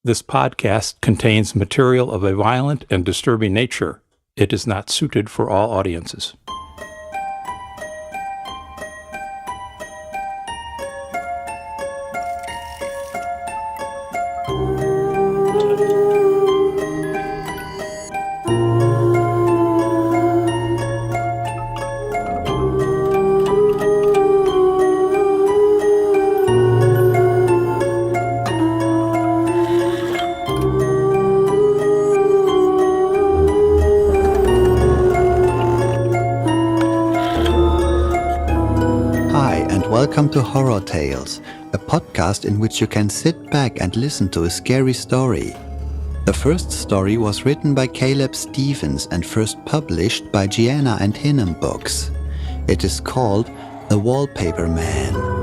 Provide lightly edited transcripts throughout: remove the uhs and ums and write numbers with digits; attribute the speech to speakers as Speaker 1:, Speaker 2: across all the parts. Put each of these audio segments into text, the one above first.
Speaker 1: This podcast contains material of a violent and disturbing nature. It is not suited for all audiences.
Speaker 2: Welcome to Horror Tales, a podcast in which you can sit back and listen to a scary story. The first story was written by Caleb Stevens and first published by Gianna and Hinnom Books. It is called The Wallpaper Man.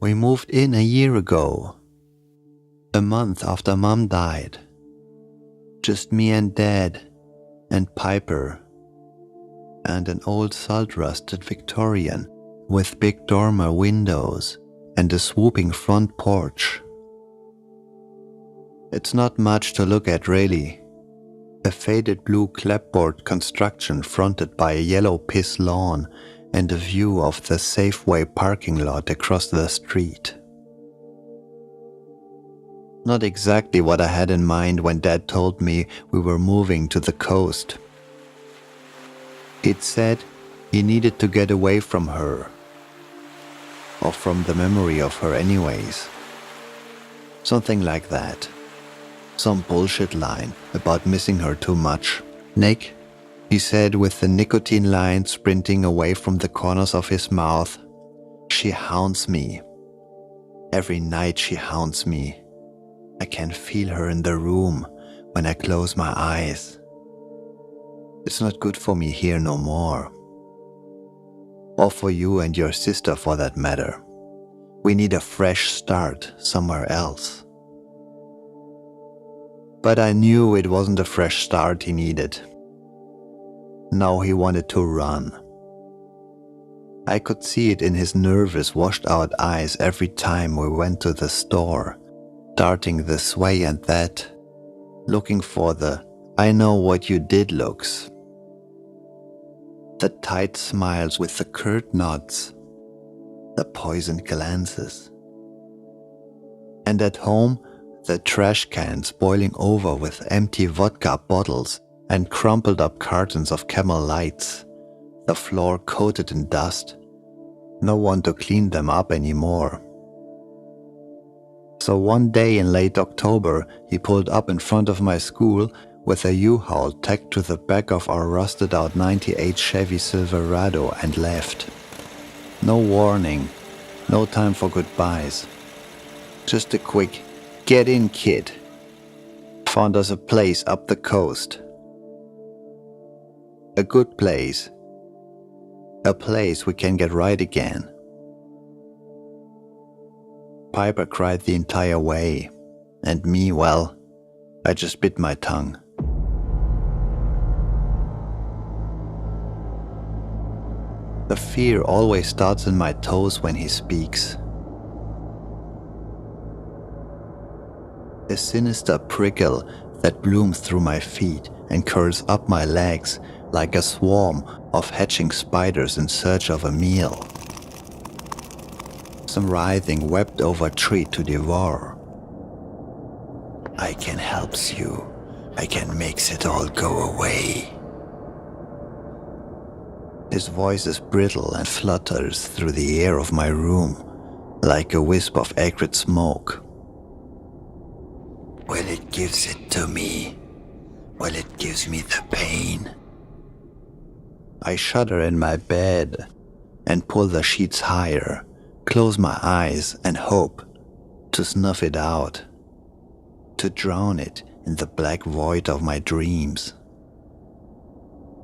Speaker 2: We moved in a year ago, a month after Mom died. Just me and Dad, and Piper, and an old salt-rusted Victorian with big dormer windows and a swooping front porch. It's not much to look at really. A faded blue clapboard construction fronted by a yellow piss lawn and a view of the Safeway parking lot across the street. Not exactly what I had in mind when Dad told me we were moving to the coast. He'd said he needed to get away from her, or from the memory of her anyways. Something like that. Some bullshit line about missing her too much. Nick, he said with the nicotine line sprinting away from the corners of his mouth, she haunts me. Every night she haunts me. I can feel her in the room when I close my eyes. It's not good for me here no more. Or for you and your sister for that matter. We need a fresh start somewhere else. But I knew it wasn't a fresh start he needed. Now he wanted to run. I could see it in his nervous, washed-out eyes every time we went to the store, darting this way and that, looking for the "I know what you did" looks. The tight smiles with the curt nods, the poisoned glances. And at home, the trash cans boiling over with empty vodka bottles and crumpled up cartons of Camel Lights, the floor coated in dust, no one to clean them up anymore. So one day in late October, he pulled up in front of my school with a U-Haul tacked to the back of our rusted out 98 Chevy Silverado and left. No warning, no time for goodbyes. Just a quick, "Get in, kid." Found us a place up the coast. A good place. A place we can get right again. Piper cried the entire way, and me, well, I just bit my tongue. The fear always starts in my toes when he speaks. A sinister prickle that blooms through my feet and curls up my legs like a swarm of hatching spiders in search of a meal. Some writhing webbed-over treat to devour. "I can helps you. I can makes it all go away." His voice is brittle and flutters through the air of my room like a wisp of acrid smoke. "Well, it gives it to me. Well, it gives me the pain." I shudder in my bed and pull the sheets higher, close my eyes and hope to snuff it out, to drown it in the black void of my dreams.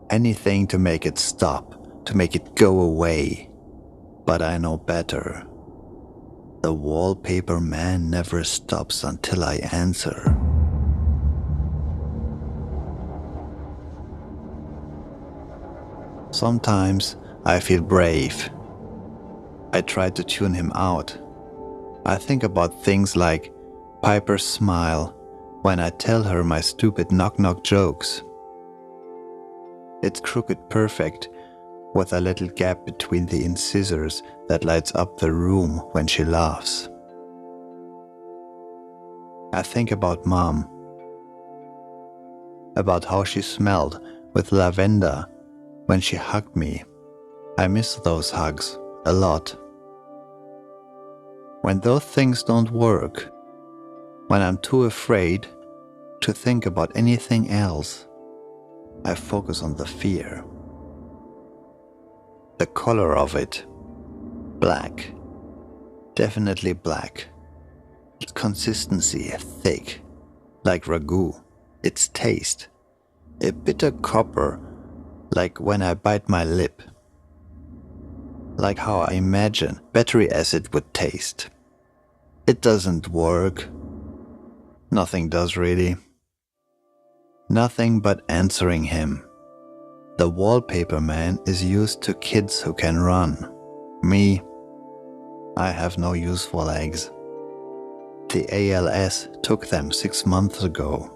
Speaker 2: Anything to make it stop, to make it go away, but I know better. The Wallpaper Man never stops until I answer. Sometimes I feel brave. I try to tune him out. I think about things like Piper's smile when I tell her my stupid knock-knock jokes. It's crooked perfect, with a little gap between the incisors that lights up the room when she laughs. I think about Mom, about how she smelled with lavender when she hugged me. I miss those hugs a lot. When those things don't work, when I'm too afraid to think about anything else, I focus on the fear. The color of it. Black. Definitely black. Its consistency thick, like ragu. Its taste. A bitter copper, like when I bite my lip. Like how I imagine battery acid would taste. It doesn't work. Nothing does really. Nothing but answering him. The Wallpaper Man is used to kids who can run. Me, I have no use for legs. The ALS took them 6 months ago.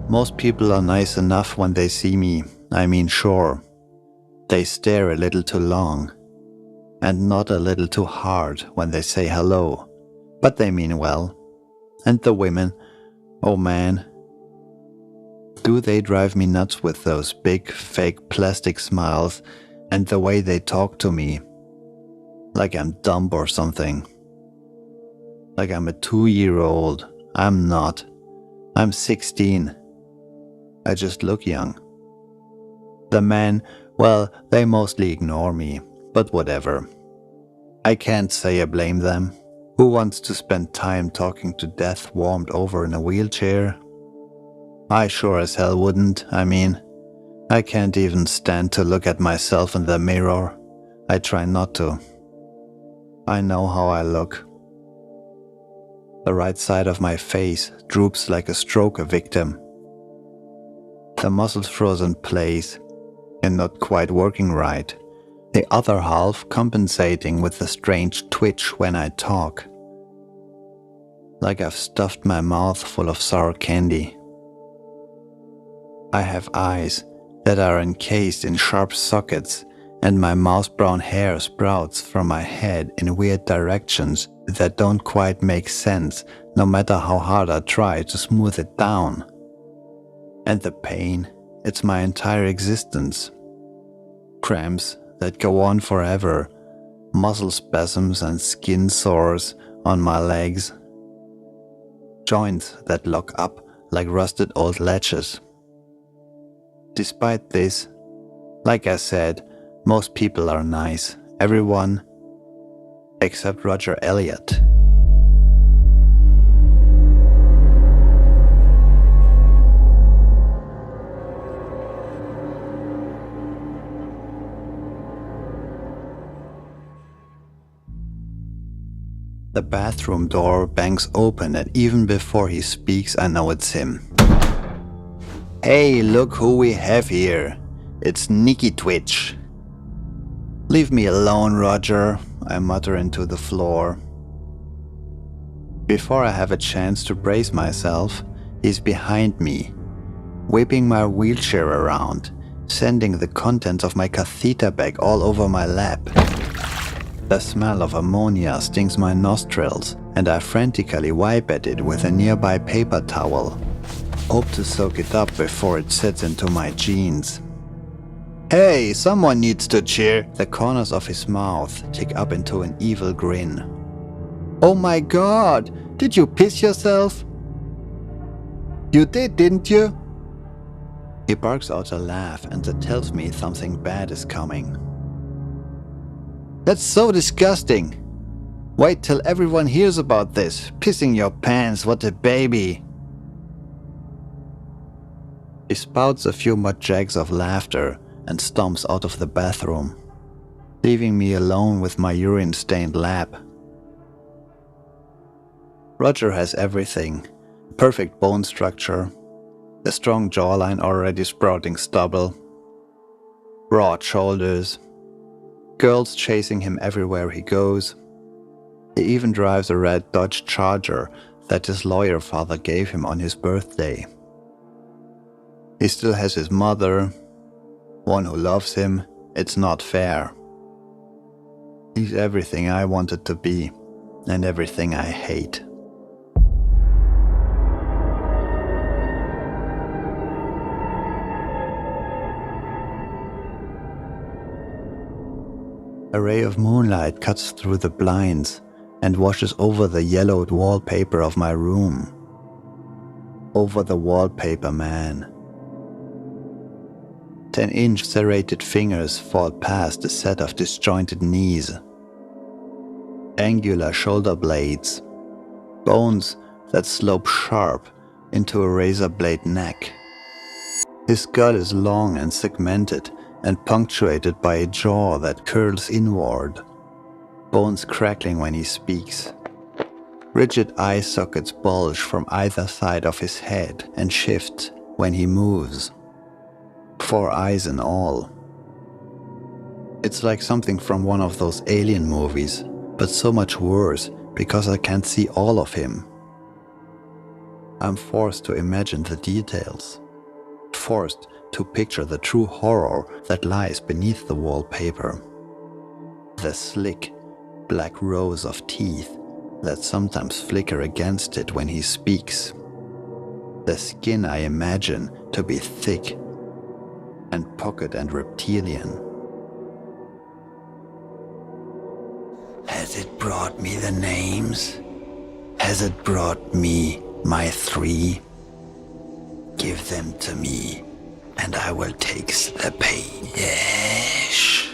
Speaker 2: Most people are nice enough when they see me. I mean, sure. They stare a little too long, and not a little too hard when they say hello, but they mean well. And the women, oh man, do they drive me nuts with those big fake plastic smiles and the way they talk to me, like I'm dumb or something. Like I'm a 2-year-old. I'm not. I'm 16. I just look young. The men, well, they mostly ignore me, but whatever. I can't say I blame them. Who wants to spend time talking to death warmed over in a wheelchair? I sure as hell wouldn't. I mean, I can't even stand to look at myself in the mirror. I try not to. I know how I look. The right side of my face droops like a stroke victim. The muscles frozen in place and not quite working right. The other half compensating with a strange twitch when I talk. Like I've stuffed my mouth full of sour candy. I have eyes that are encased in sharp sockets, and my mouse brown hair sprouts from my head in weird directions that don't quite make sense, no matter how hard I try to smooth it down. And the pain, it's my entire existence. Cramps that go on forever, muscle spasms and skin sores on my legs. Joints that lock up like rusted old latches. Despite this, like I said, most people are nice. Everyone except Roger Elliott. The bathroom door bangs open, and even before he speaks, I know it's him. Hey, look who we have here. It's Nicky Twitch. Leave me alone, Roger, I mutter into the floor. Before I have a chance to brace myself, he's behind me, whipping my wheelchair around, sending the contents of my catheter bag all over my lap. The smell of ammonia stings my nostrils, and I frantically wipe at it with a nearby paper towel. Hope to soak it up before it sets into my jeans. Hey, someone needs to cheer. The corners of his mouth tick up into an evil grin. Oh my god, did you piss yourself? You did, didn't you? He barks out a laugh and that tells me something bad is coming. That's so disgusting. Wait till everyone hears about this. Pissing your pants, what a baby. He spouts a few mud jags of laughter and stomps out of the bathroom, leaving me alone with my urine-stained lap. Roger has everything. Perfect bone structure, a strong jawline already sprouting stubble, broad shoulders, girls chasing him everywhere he goes. He even drives a red Dodge Charger that his lawyer father gave him on his birthday. He still has his mother, one who loves him. It's not fair. He's everything I wanted to be, and everything I hate. A ray of moonlight cuts through the blinds and washes over the yellowed wallpaper of my room. Over the Wallpaper Man. 10-inch serrated fingers fall past a set of disjointed knees. Angular shoulder blades. Bones that slope sharp into a razor blade neck. His skull is long and segmented and punctuated by a jaw that curls inward. Bones crackling when he speaks. Rigid eye sockets bulge from either side of his head and shift when he moves. 4 eyes in all. It's like something from one of those alien movies, but so much worse because I can't see all of him. I'm forced to imagine the details. Forced to picture the true horror that lies beneath the wallpaper. The slick, black rows of teeth that sometimes flicker against it when he speaks. The skin I imagine to be thick and pocket and reptilian. Has it brought me the names? Has it brought me my 3? Give them to me, and I will take the pain. Yes.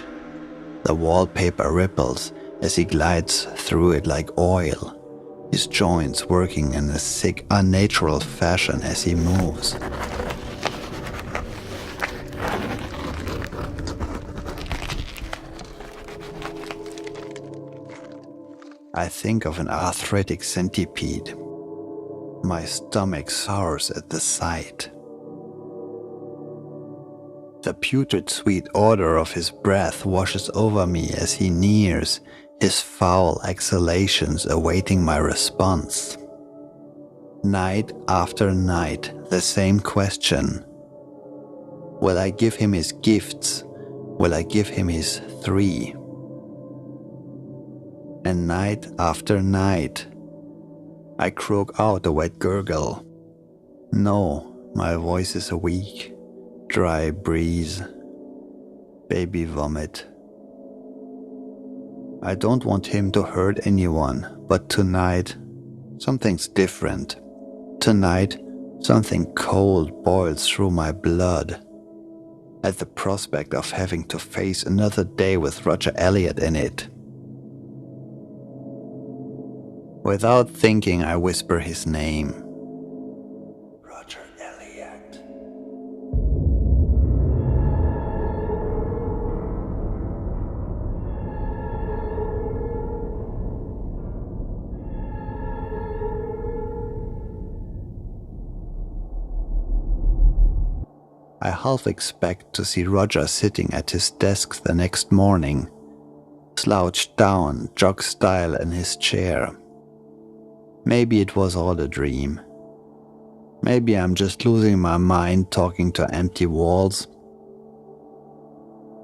Speaker 2: The wallpaper ripples as he glides through it like oil, his joints working in a sick, unnatural fashion as he moves. I think of an arthritic centipede. My stomach sours at the sight. The putrid sweet odor of his breath washes over me as he nears, his foul exhalations awaiting my response. Night after night, the same question. Will I give him his gifts? Will I give him his 3? And night after night, I croak out a wet gurgle. No, my voice is a weak, dry breeze, baby vomit. I don't want him to hurt anyone, but tonight, something's different. Tonight, something cold boils through my blood at the prospect of having to face another day with Roger Elliott in it. Without thinking, I whisper his name. Roger Elliott. I half expect to see Roger sitting at his desk the next morning, slouched down, jog style in his chair. Maybe it was all a dream. Maybe I'm just losing my mind talking to empty walls.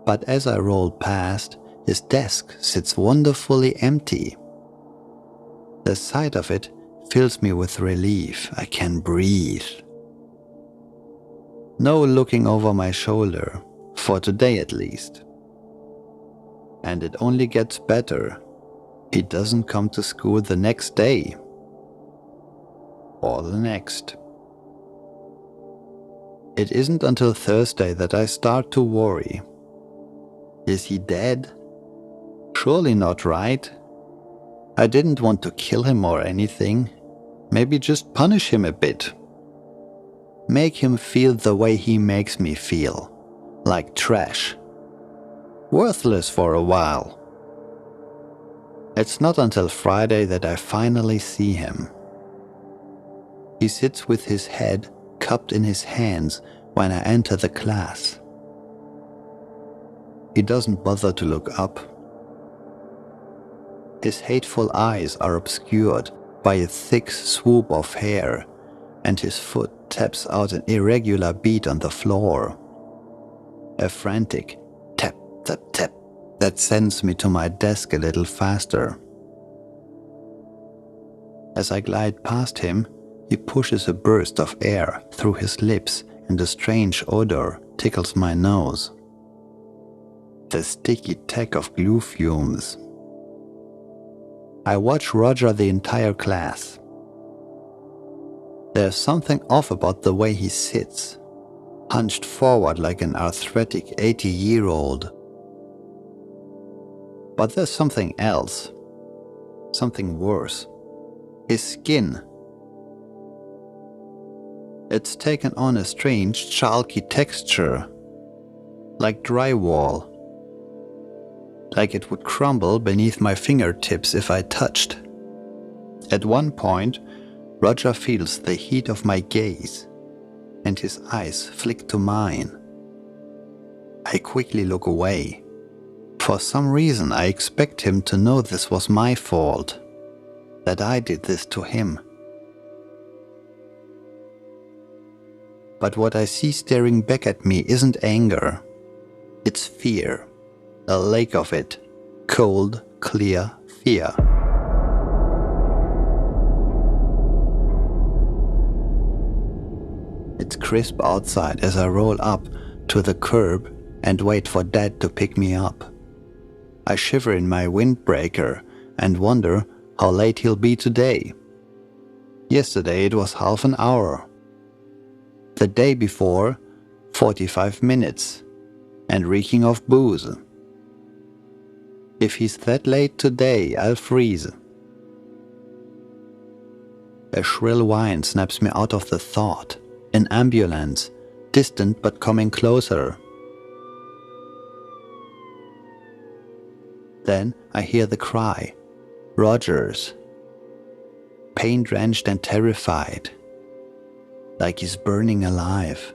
Speaker 2: But as I roll past, his desk sits wonderfully empty. The sight of it fills me with relief. I can breathe. No looking over my shoulder, for today at least. And it only gets better. He doesn't come to school the next day. Or the next. It isn't until Thursday that I start to worry. Is he dead? Surely not, right? I didn't want to kill him or anything. Maybe just punish him a bit. Make him feel the way he makes me feel. Like trash. Worthless for a while. It's not until Friday that I finally see him. He sits with his head cupped in his hands when I enter the class. He doesn't bother to look up. His hateful eyes are obscured by a thick swoop of hair, and his foot taps out an irregular beat on the floor. A frantic tap, tap, tap that sends me to my desk a little faster. As I glide past him, he pushes a burst of air through his lips and a strange odor tickles my nose. The sticky tack of glue fumes. I watch Roger the entire class. There's something off about the way he sits, hunched forward like an arthritic 80-year-old. But there's something else, something worse. His skin. It's taken on a strange, chalky texture, like drywall. Like it would crumble beneath my fingertips if I touched. At one point, Roger feels the heat of my gaze, and his eyes flick to mine. I quickly look away. For some reason, I expect him to know this was my fault, that I did this to him. But what I see staring back at me isn't anger. It's fear. A lake of it. Cold, clear fear. It's crisp outside as I roll up to the curb and wait for Dad to pick me up. I shiver in my windbreaker and wonder how late he'll be today. Yesterday it was half an hour. The day before, 45 minutes, and reeking of booze. If he's that late today, I'll freeze. A shrill whine snaps me out of the thought. An ambulance, distant but coming closer. Then I hear the cry. Roger's. Pain-drenched and terrified. Like he's burning alive.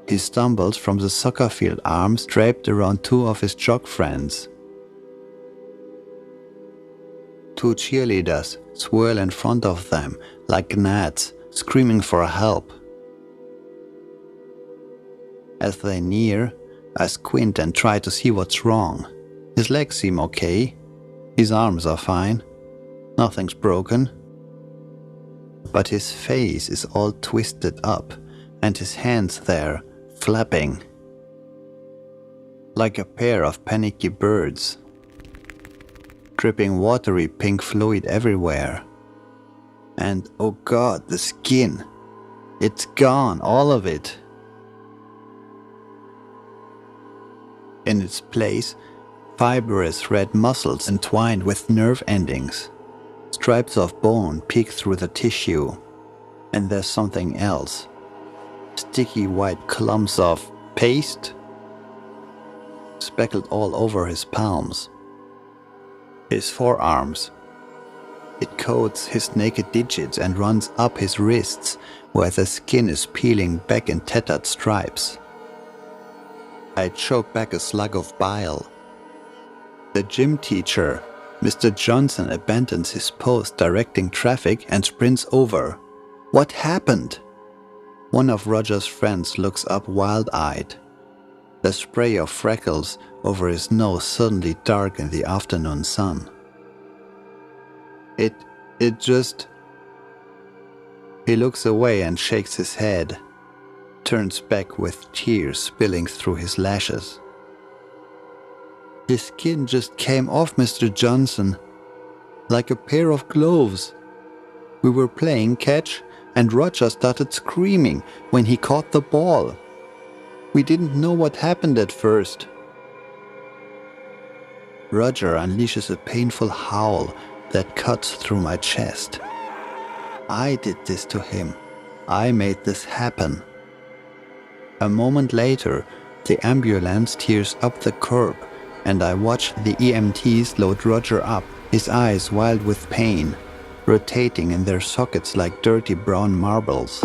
Speaker 2: He stumbles from the soccer field, arms draped around two of his jock friends. Two cheerleaders swirl in front of them like gnats, screaming for help. As they near, I squint and try to see what's wrong. His legs seem okay. His arms are fine. Nothing's broken. But his face is all twisted up, and his hands there, flapping. Like a pair of panicky birds. Dripping watery pink fluid everywhere. And oh God, the skin. It's gone, all of it. In its place, fibrous red muscles entwined with nerve endings. Stripes of bone peek through the tissue. And there's something else. Sticky white clumps of paste speckled all over his palms. His forearms. It coats his naked digits and runs up his wrists where the skin is peeling back in tattered stripes. I choke back a slug of bile. The gym teacher, Mr. Johnson, abandons his post directing traffic and sprints over. What happened? One of Roger's friends looks up wild-eyed. The spray of freckles over his nose suddenly dark in the afternoon sun. It just... He looks away and shakes his head, turns back with tears spilling through his lashes. His skin just came off, Mr. Johnson, like a pair of gloves. We were playing catch, and Roger started screaming when he caught the ball. We didn't know what happened at first. Roger unleashes a painful howl that cuts through my chest. I did this to him. I made this happen. A moment later, the ambulance tears up the curb, and I watch the EMTs load Roger up, his eyes wild with pain, rotating in their sockets like dirty brown marbles.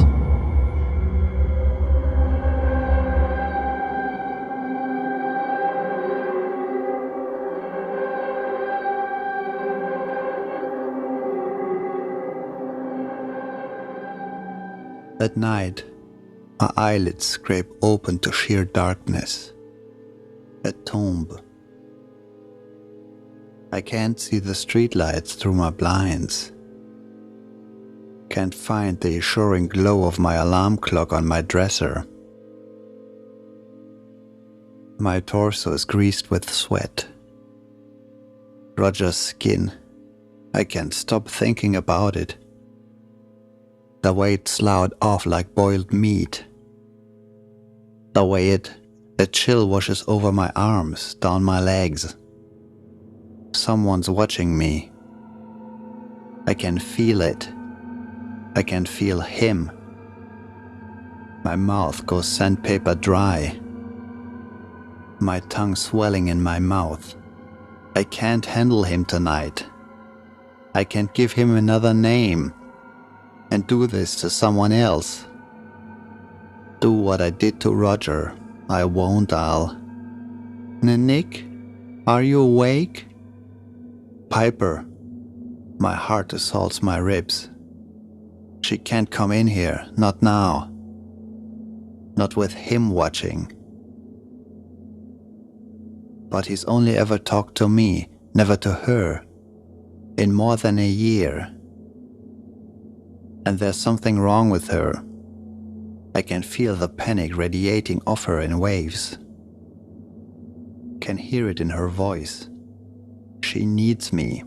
Speaker 2: At night, my eyelids scrape open to sheer darkness. A tomb. I can't see the streetlights through my blinds. Can't find the assuring glow of my alarm clock on my dresser. My torso is greased with sweat. Roger's skin. I can't stop thinking about it. The way it sloughed off like boiled meat. The way a chill washes over my arms, down my legs. Someone's watching me. I can feel it. I can feel him. My mouth goes sandpaper dry. My tongue swelling in my mouth. I can't handle him tonight. I can't give him another name and do this to someone else. Do what I did to Roger. I won't, Al. Nick, are you awake? Piper. My heart assaults my ribs. She can't come in here, not now. Not with him watching. But he's only ever talked to me, never to her, in more than a year. And there's something wrong with her. I can feel the panic radiating off her in waves. Can hear it in her voice. She needs me.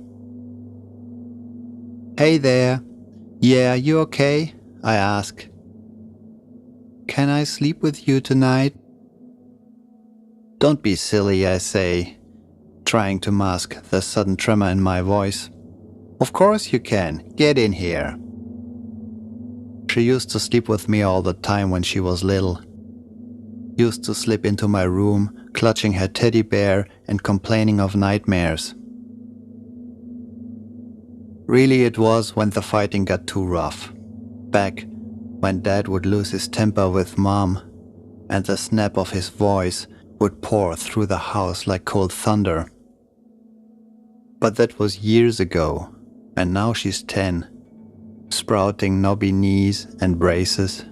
Speaker 2: Hey there. Yeah, you okay? I ask. Can I sleep with you tonight? Don't be silly, I say, trying to mask the sudden tremor in my voice. Of course you can. Get in here. She used to sleep with me all the time when she was little. Used to slip into my room, clutching her teddy bear and complaining of nightmares. Really, it was when the fighting got too rough. Back when Dad would lose his temper with Mom, and the snap of his voice would pour through the house like cold thunder. But that was years ago, and now she's 10. Sprouting knobby knees and braces,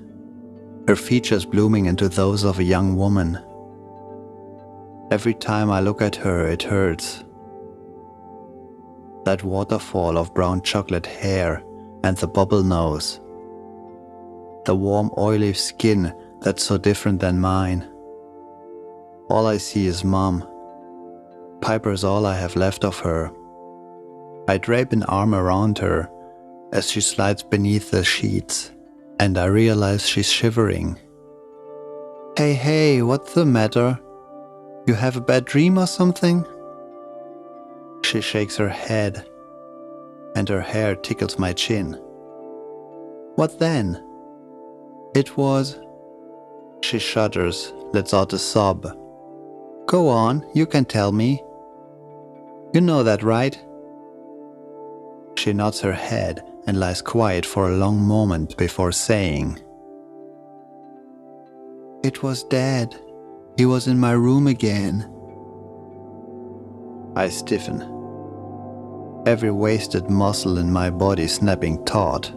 Speaker 2: her features blooming into those of a young woman. Every time I look at her, it hurts. That waterfall of brown chocolate hair and the bubble nose. The warm oily skin that's so different than mine. All I see is Mom. Piper's all I have left of her. I drape an arm around her as she slides beneath the sheets, and I realize she's shivering. Hey, what's the matter? You have a bad dream or something? She shakes her head, and her hair tickles my chin. What then? It was... She shudders, lets out a sob. Go on, you can tell me. You know that, right? She nods her head and lies quiet for a long moment before saying, It was Dad. He was in my room again. I stiffen, every wasted muscle in my body snapping taut.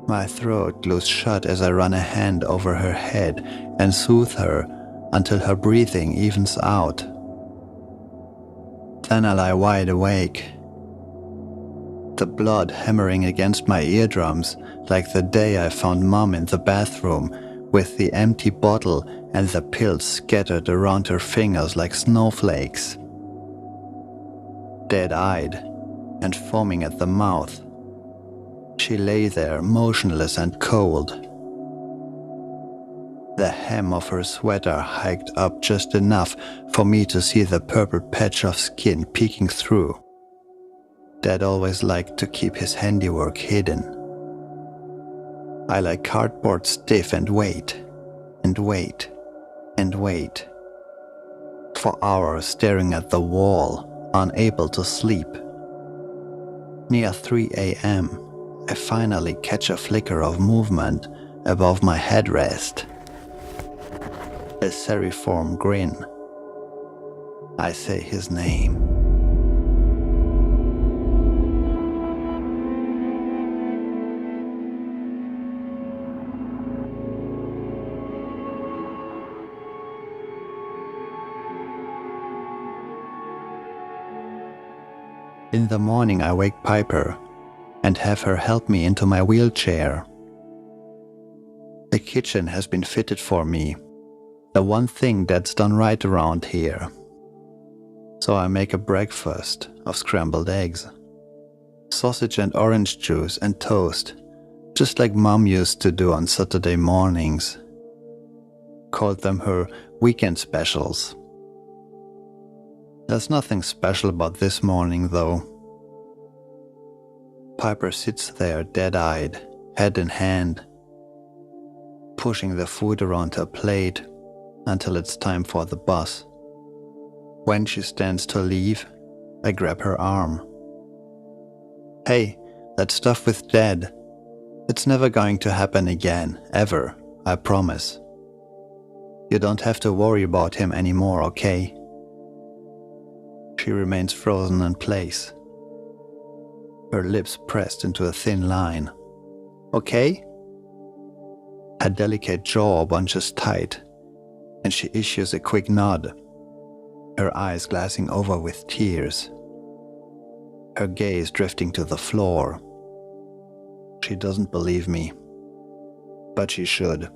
Speaker 2: My throat glues shut as I run a hand over her head and soothe her until her breathing evens out. Then I lie wide awake, the blood hammering against my eardrums like the day I found Mom in the bathroom with the empty bottle and the pills scattered around her fingers like snowflakes. Dead-eyed and foaming at the mouth, she lay there motionless and cold. The hem of her sweater hiked up just enough for me to see the purple patch of skin peeking through. Dad always liked to keep his handiwork hidden. I like cardboard stiff and wait, and wait, and wait. For hours staring at the wall, unable to sleep. Near 3 a.m., I finally catch a flicker of movement above my headrest. A seriform grin. I say his name. In the morning I wake Piper and have her help me into my wheelchair. The kitchen has been fitted for me, the one thing that's done right around here. So I make a breakfast of scrambled eggs, sausage and orange juice and toast, just like Mom used to do on Saturday mornings. Called them her weekend specials. There's nothing special about this morning though. Piper sits there dead-eyed, head in hand, pushing the food around her plate until it's time for the bus. When she stands to leave, I grab her arm. Hey, that stuff with Dad, it's never going to happen again, ever, I promise. You don't have to worry about him anymore, okay? She remains frozen in place, her lips pressed into a thin line. Okay? Her delicate jaw bunches tight, and she issues a quick nod, her eyes glassing over with tears, her gaze drifting to the floor. She doesn't believe me, but she should.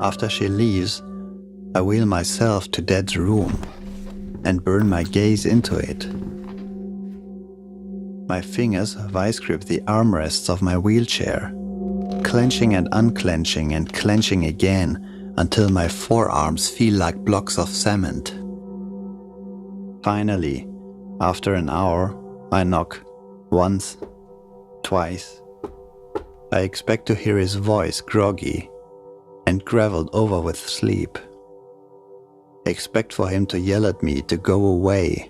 Speaker 2: After she leaves, I wheel myself to Dad's room and burn my gaze into it. My fingers vice grip the armrests of my wheelchair, clenching and unclenching and clenching again until my forearms feel like blocks of cement. Finally, after an hour, I knock once, twice. I expect to hear his voice groggy and graveled over with sleep. Expect for him to yell at me to go away,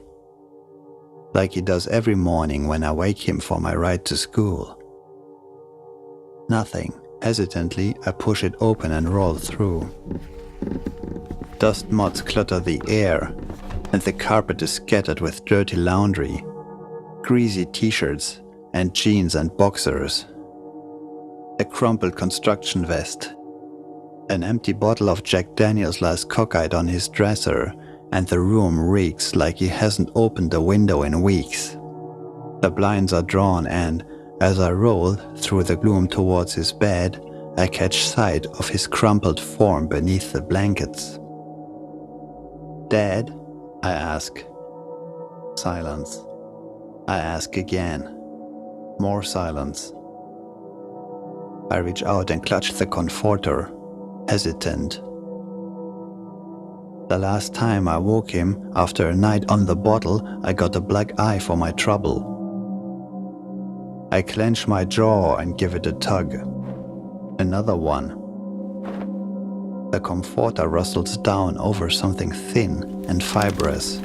Speaker 2: like he does every morning when I wake him for my ride to school. Nothing. Hesitantly, I push it open and roll through. Dust motes clutter the air, and the carpet is scattered with dirty laundry, greasy t-shirts, and jeans and boxers. A crumpled construction vest. An empty bottle of Jack Daniels lies cockeyed on his dresser, and the room reeks like he hasn't opened a window in weeks. The blinds are drawn, and as I roll through the gloom towards his bed, I catch sight of his crumpled form beneath the blankets. "Dad?" I ask. Silence. I ask again. More silence. I reach out and clutch the comforter, hesitant. The last time I woke him after a night on the bottle, I got a black eye for my trouble. I clench my jaw and give it a tug. Another one. The comforter rustles down over something thin and fibrous.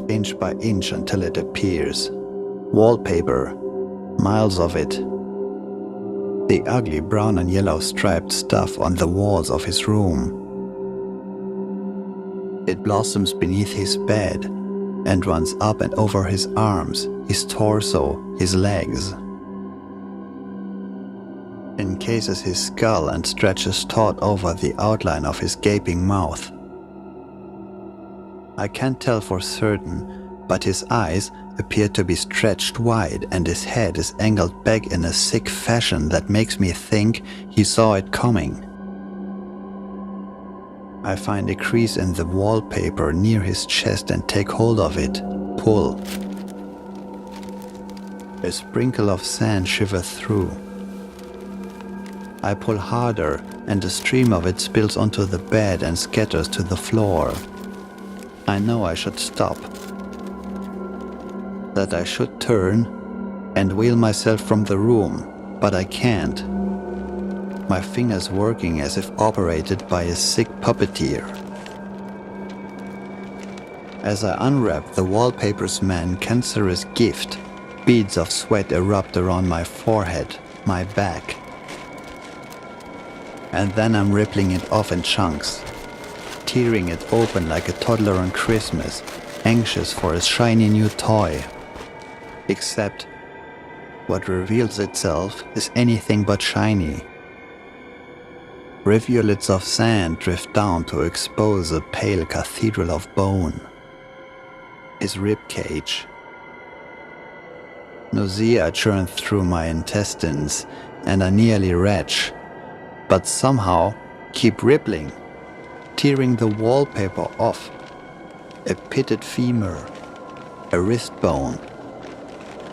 Speaker 2: Inch by inch until it appears. Wallpaper. Miles of it. The ugly brown and yellow striped stuff on the walls of his room. It blossoms beneath his bed and runs up and over his arms, his torso, his legs. Encases his skull and stretches taut over the outline of his gaping mouth. I can't tell for certain, but his eyes appear to be stretched wide and his head is angled back in a sick fashion that makes me think he saw it coming. I find a crease in the wallpaper near his chest and take hold of it. Pull. A sprinkle of sand shivers through. I pull harder, and a stream of it spills onto the bed and scatters to the floor. I know I should stop. That I should turn and wheel myself from the room, but I can't. My fingers working as if operated by a sick puppeteer. As I unwrap the Wallpaper Man's cancerous gift, beads of sweat erupt around my forehead, my back. And then I'm rippling it off in chunks, tearing it open like a toddler on Christmas, anxious for a shiny new toy. Except, what reveals itself is anything but shiny. Rivulets of sand drift down to expose a pale cathedral of bone. His rib cage. Nausea churns through my intestines, and I nearly retch, but somehow keep rippling, tearing the wallpaper off. A pitted femur, a wrist bone,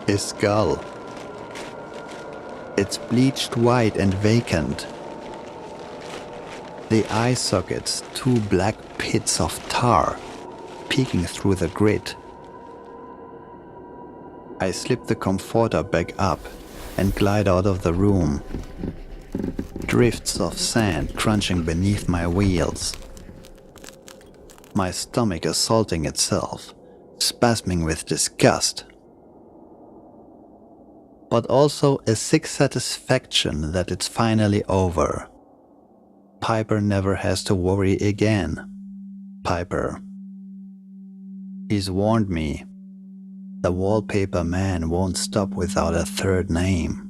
Speaker 2: a skull. It's bleached white and vacant. The eye sockets, two black pits of tar, peeking through the grit. I slip the comforter back up and glide out of the room. Drifts of sand crunching beneath my wheels. My stomach assaulting itself, spasming with disgust. But also a sick satisfaction that it's finally over. Piper never has to worry again. Piper. He's warned me. The Wallpaper Man won't stop without a third name.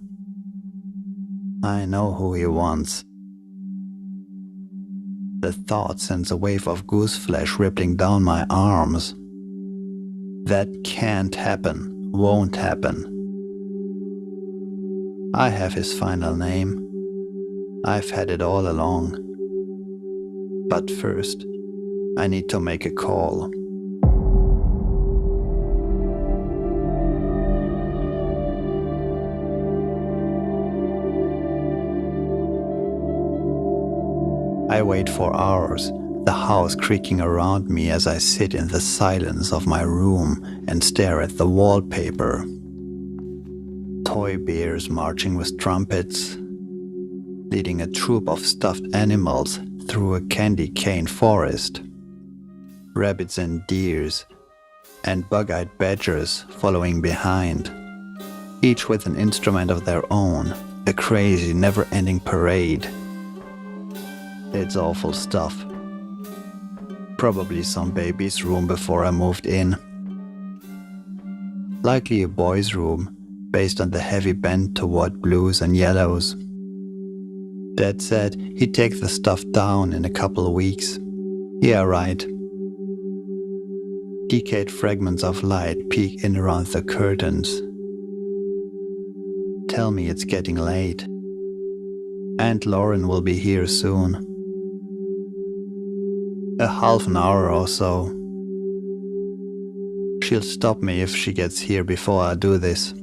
Speaker 2: I know who he wants. The thought sends a wave of goose flesh rippling down my arms. That can't happen, won't happen. I have his final name. I've had it all along. But first, I need to make a call. I wait for hours, the house creaking around me as I sit in the silence of my room and stare at the wallpaper. Toy bears marching with trumpets, leading a troop of stuffed animals through a candy cane forest. Rabbits and deers, and bug-eyed badgers following behind, each with an instrument of their own, a crazy, never-ending parade. It's awful stuff. Probably some baby's room before I moved in. Likely a boy's room, based on the heavy bend toward blues and yellows. Dad said he'd take the stuff down in a couple of weeks. Yeah, right. Decayed fragments of light peek in around the curtains. Tell me it's getting late. Aunt Lauren will be here soon. A half an hour or so. She'll stop me if she gets here before I do this.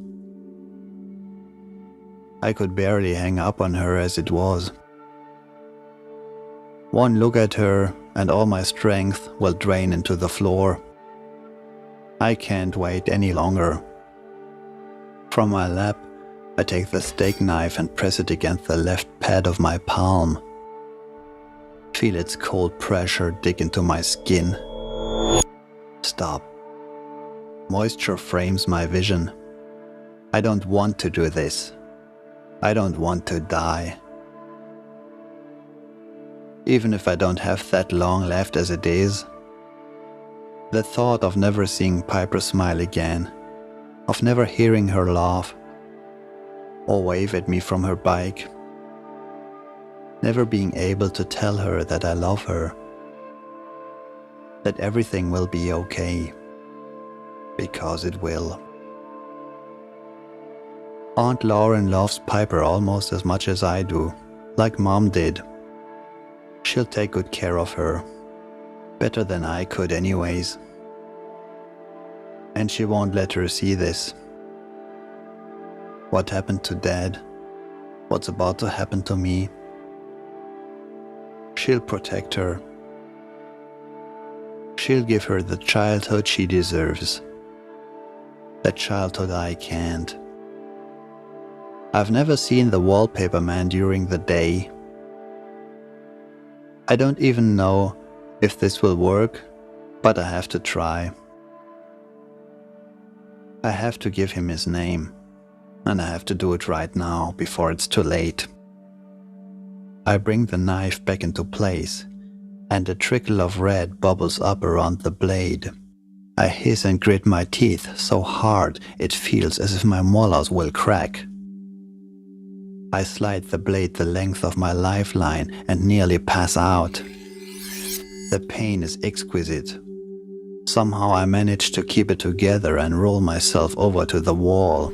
Speaker 2: I could barely hang up on her as it was. One look at her and all my strength will drain into the floor. I can't wait any longer. From my lap, I take the steak knife and press it against the left pad of my palm. Feel its cold pressure dig into my skin. Stop. Moisture frames my vision. I don't want to do this. I don't want to die. Even if I don't have that long left as it is. The thought of never seeing Piper smile again, of never hearing her laugh, or wave at me from her bike, never being able to tell her that I love her, that everything will be okay, because it will. Aunt Lauren loves Piper almost as much as I do, like Mom did. She'll take good care of her. Better than I could anyways. And she won't let her see this. What happened to Dad? What's about to happen to me? She'll protect her. She'll give her the childhood she deserves. The childhood I can't. I've never seen the Wallpaper Man during the day. I don't even know if this will work, but I have to try. I have to give him his name, and I have to do it right now before it's too late. I bring the knife back into place, and a trickle of red bubbles up around the blade. I hiss and grit my teeth so hard it feels as if my molars will crack. I slide the blade the length of my lifeline and nearly pass out. The pain is exquisite. Somehow I manage to keep it together and roll myself over to the wall.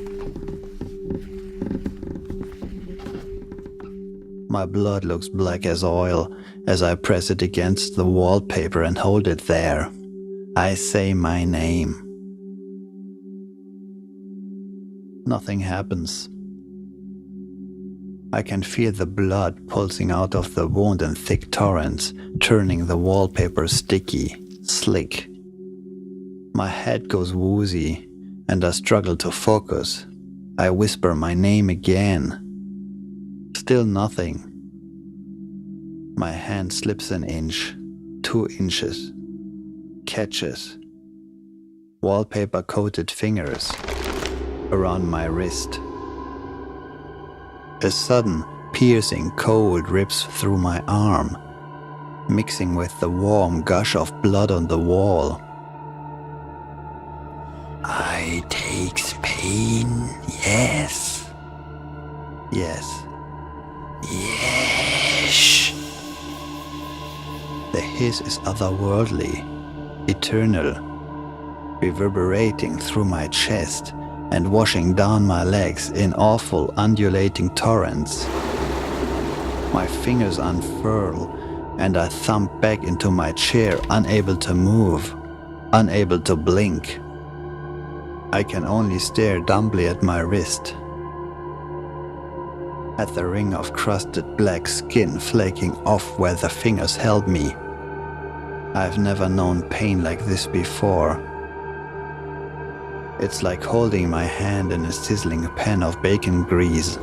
Speaker 2: My blood looks black as oil as I press it against the wallpaper and hold it there. I say my name. Nothing happens. I can feel the blood pulsing out of the wound in thick torrents, turning the wallpaper sticky, slick. My head goes woozy, and I struggle to focus. I whisper my name again. Still nothing. My hand slips an inch, 2 inches, catches. Wallpaper-coated fingers around my wrist. A sudden, piercing cold rips through my arm, mixing with the warm gush of blood on the wall. I takes pain, yes. Yes. Yes. The hiss is otherworldly, eternal, reverberating through my chest and washing down my legs in awful undulating torrents. My fingers unfurl and I thump back into my chair, unable to move, unable to blink. I can only stare dumbly at my wrist, at the ring of crusted black skin flaking off where the fingers held me. I've never known pain like this before. It's like holding my hand in a sizzling pan of bacon grease.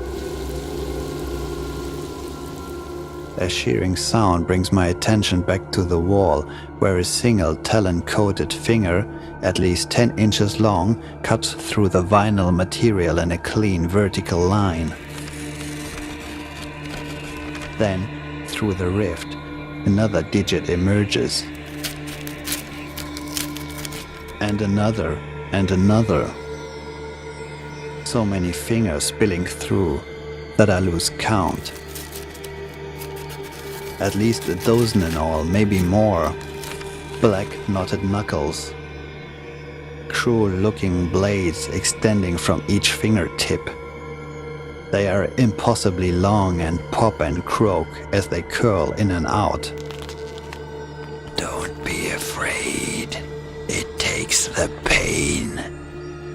Speaker 2: A shearing sound brings my attention back to the wall, where a single talon-coated finger, at least 10 inches long, cuts through the vinyl material in a clean vertical line. Then, through the rift, another digit emerges. And another, and another. So many fingers spilling through that I lose count. At least a dozen in all, maybe more. Black knotted knuckles. Cruel-looking blades extending from each fingertip. They are impossibly long and pop and croak as they curl in and out. Don't be afraid. It takes the pain.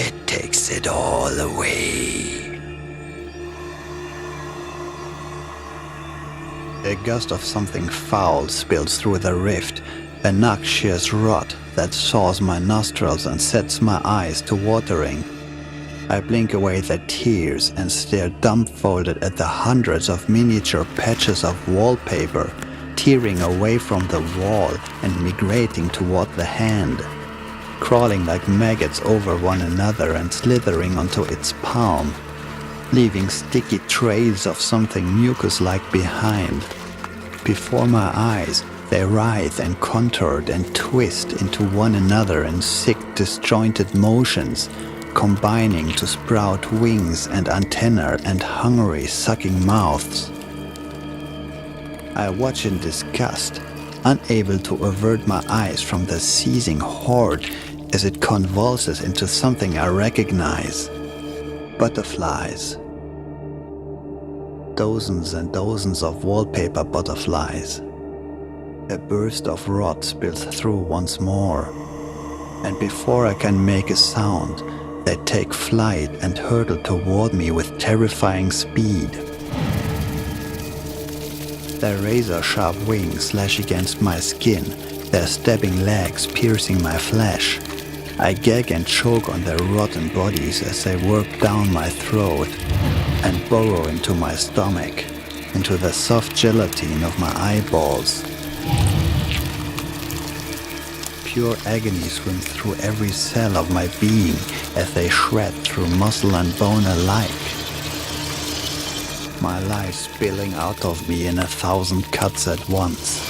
Speaker 2: It takes it all away. A gust of something foul spills through the rift, a noxious rot that saws my nostrils and sets my eyes to watering. I blink away the tears and stare dumbfounded at the hundreds of miniature patches of wallpaper tearing away from the wall and migrating toward the hand, crawling like maggots over one another and slithering onto its palm, leaving sticky trails of something mucus-like behind. Before my eyes, they writhe and contort and twist into one another in sick, disjointed motions, combining to sprout wings and antennae and hungry, sucking mouths. I watch in disgust, unable to avert my eyes from the seizing horde as it convulses into something I recognize. Butterflies. Dozens and dozens of wallpaper butterflies, A burst of rot spills through once more, and before I can make a sound, they take flight and hurtle toward me with terrifying speed. Their razor-sharp wings slash against my skin, their stabbing legs piercing my flesh. I gag and choke on their rotten bodies as they work down my throat and burrow into my stomach, into the soft gelatine of my eyeballs. Pure agony swims through every cell of my being as they shred through muscle and bone alike. My life spilling out of me in 1,000 cuts at once.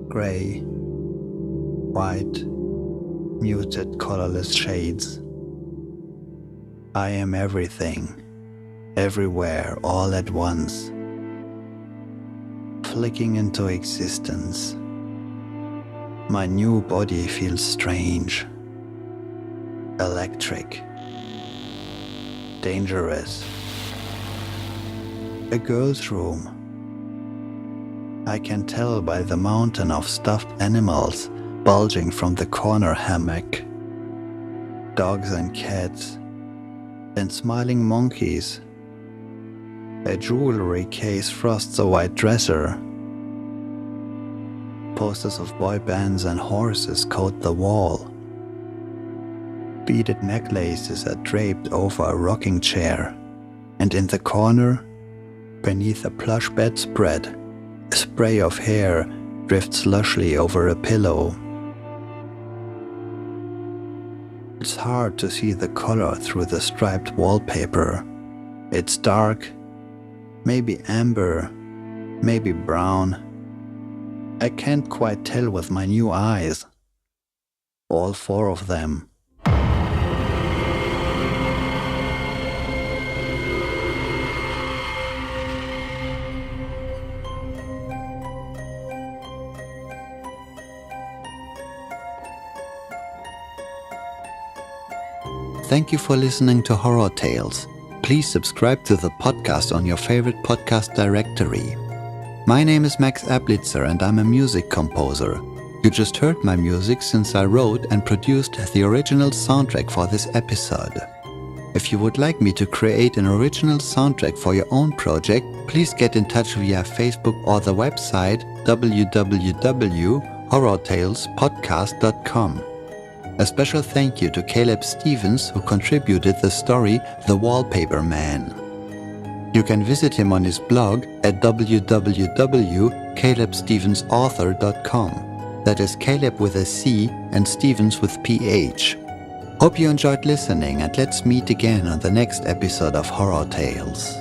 Speaker 2: Gray, white, muted colorless shades. I am everything, everywhere, all at once, flicking into existence. My new body feels strange, electric, dangerous. A girl's room. I can tell by the mountain of stuffed animals bulging from the corner hammock. Dogs and cats, and smiling monkeys. A jewelry case frosts a white dresser. Posters of boy bands and horses coat the wall. Beaded necklaces are draped over a rocking chair, and in the corner, beneath a plush bedspread, a spray of hair drifts lushly over a pillow. It's hard to see the color through the striped wallpaper. It's dark, maybe amber, maybe brown. I can't quite tell with my new eyes. All four of them. Thank you for listening to Horror Tales. Please subscribe to the podcast on your favorite podcast directory. My name is Max Ablitzer and I'm a music composer. You just heard my music since I wrote and produced the original soundtrack for this episode. If you would like me to create an original soundtrack for your own project, please get in touch via Facebook or the website www.horrortalespodcast.com. A special thank you to Caleb Stevens, who contributed the story The Wallpaper Man. You can visit him on his blog at www.calebstevensauthor.com. That is Caleb with a C and Stevens with PH. Hope you enjoyed listening, and let's meet again on the next episode of Horror Tales.